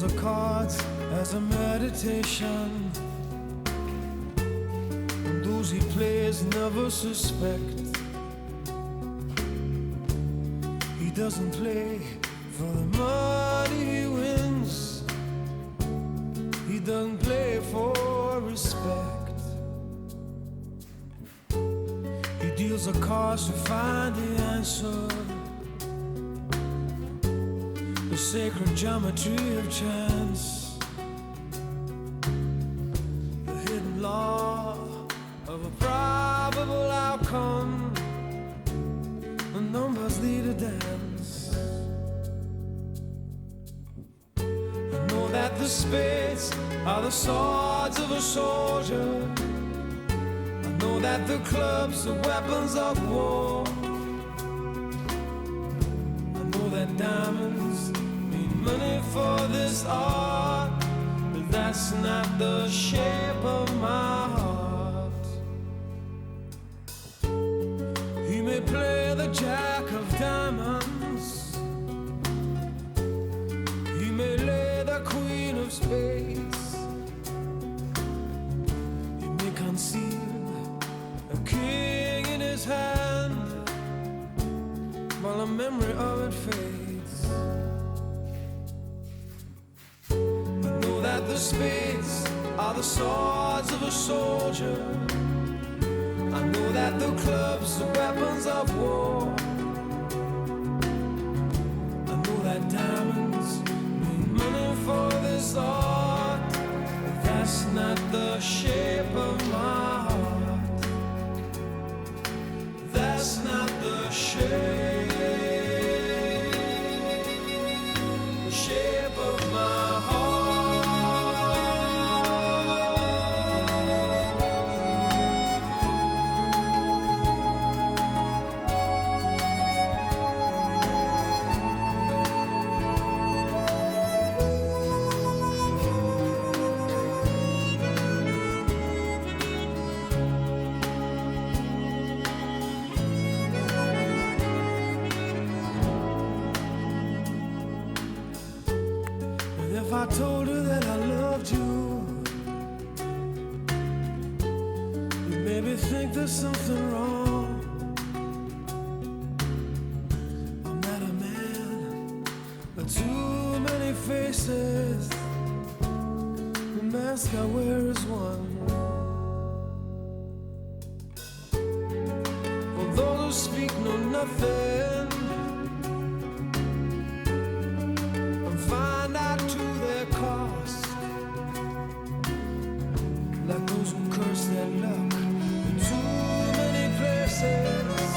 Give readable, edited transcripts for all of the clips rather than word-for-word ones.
deals the cards as a meditation, and those he plays never suspect. He doesn't play for the money he wins, he doesn't play for respect. He deals the cards to find the answer, the sacred geometry of chance, the hidden law of a probable outcome. The numbers lead a dance. I know that the spades are the swords of a soldier. I know that the clubs are weapons of war. I know that diamonds mean money for this art, but that's not the shape of my heart. He may play the jack of diamonds, he may lay the queen of spades, he may conceal a king in his hand while the memory of it fades. I know that the spades are the swords of a soldier. I know that the clubs are weapons of war. I know that diamonds mean money for this art, but that's not the shape of my heart. That's not the shape of my heart. If I told her that I loved you, you'd maybe think there's something wrong. I'm not a man, but too many faces. The mask I wear is one. For those who speak know nothing and find out to their cost, like those who curse their luck in too many places,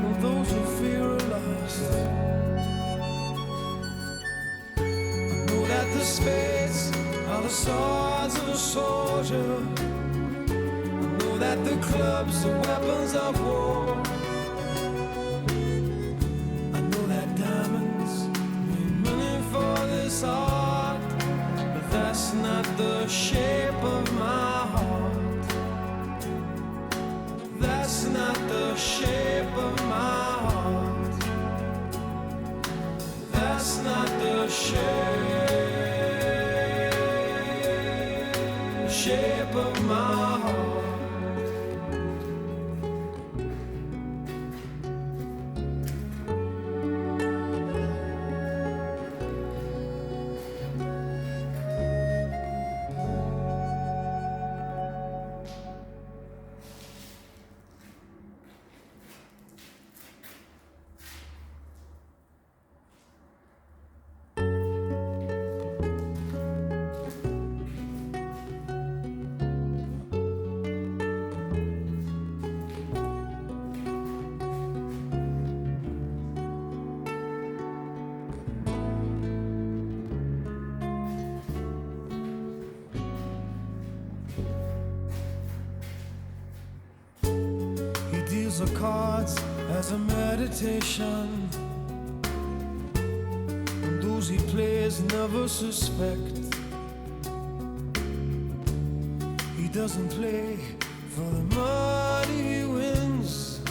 or those who fear are lost. I know that the spades are the swords of a soldier. I know that the clubs are weapons of war. I know that diamonds mean money for this art, but that's not the shape of my heart. That's not the shape of my heart. That's not the shape of my heart. Deals the cards as a meditation, and those he plays never suspect. He doesn't play for the money he wins,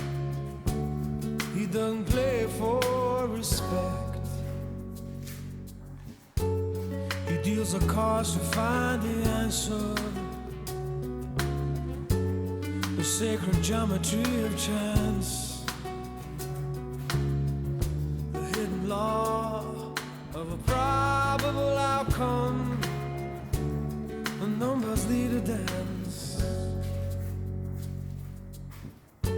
he doesn't play for respect. deals the cards to find the answer. The sacred geometry of chance, the hidden law of a probable outcome. The numbers lead a dance. I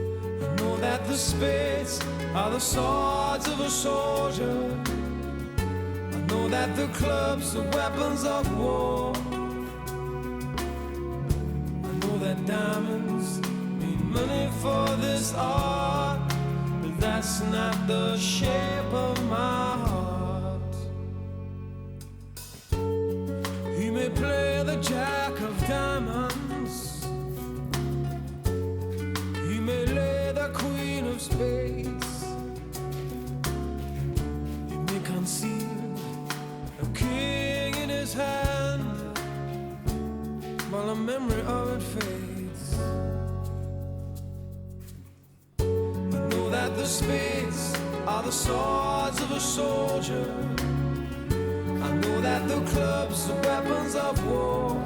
know that the spades are the swords of a soldier. I know that the clubs are weapons of war. I know that diamonds mean money for this art, but that's not the shape of my heart. He may play the jack of diamonds, he may lay the queen of spades, he may conceal a king in his hand while the memory of it fades. I know that the spades are the swords of a soldier. I know that the clubs are weapons of war.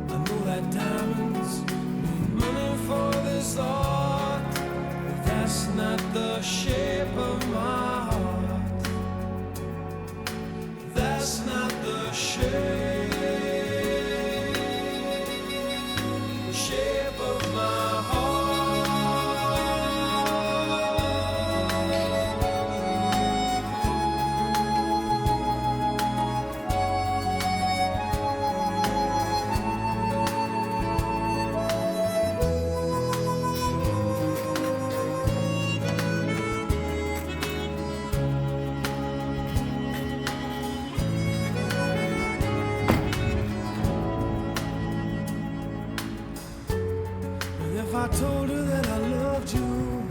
I know that diamonds mean money for this art, but that's not the shape of my heart. That's not the shape of my heart. If I told her that I loved you,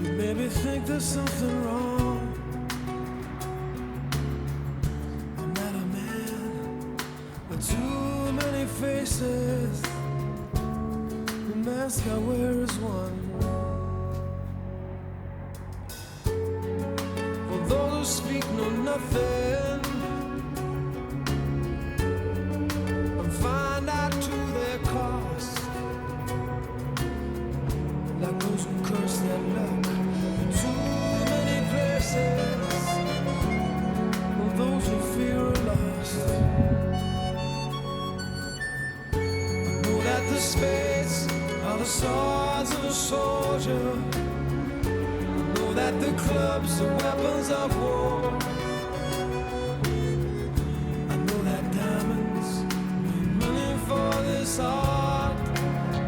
you'd maybe think there's something wrong. I'm not a man with too many faces. The mask I wear is one. For those who speak know nothing and find out to their cost, like those who curse their luck in too many places, or those who fear are lost. I know that the spades are the swords of a soldier. I know that the clubs are weapons of war. I know that diamonds mean money for this art,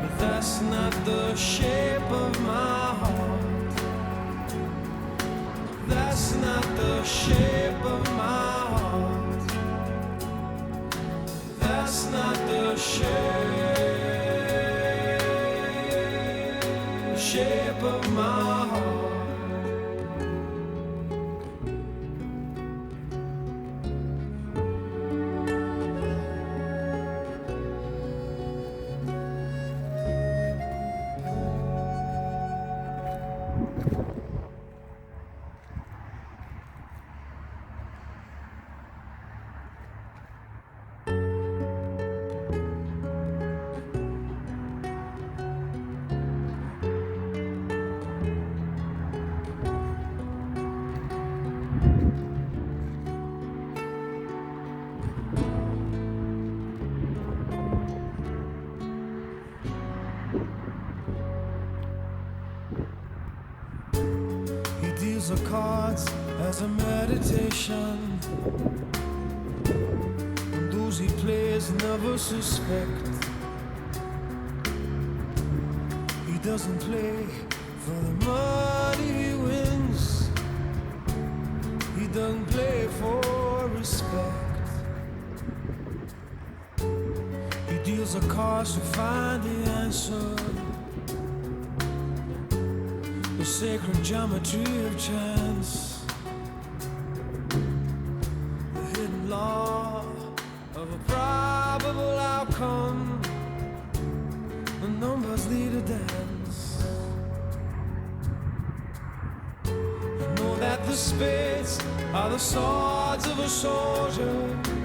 but that's not the shape of my heart. That's not the shape of my heart. That's not the shape of my heart. The cards as a meditation, and those he plays never suspect. He doesn't play for the money he wins, he doesn't play for respect. He deals the cards to find the answer, the sacred geometry of chance, the hidden law of a probable outcome. The numbers lead a dance. I know that the the spits are the swords of a soldier.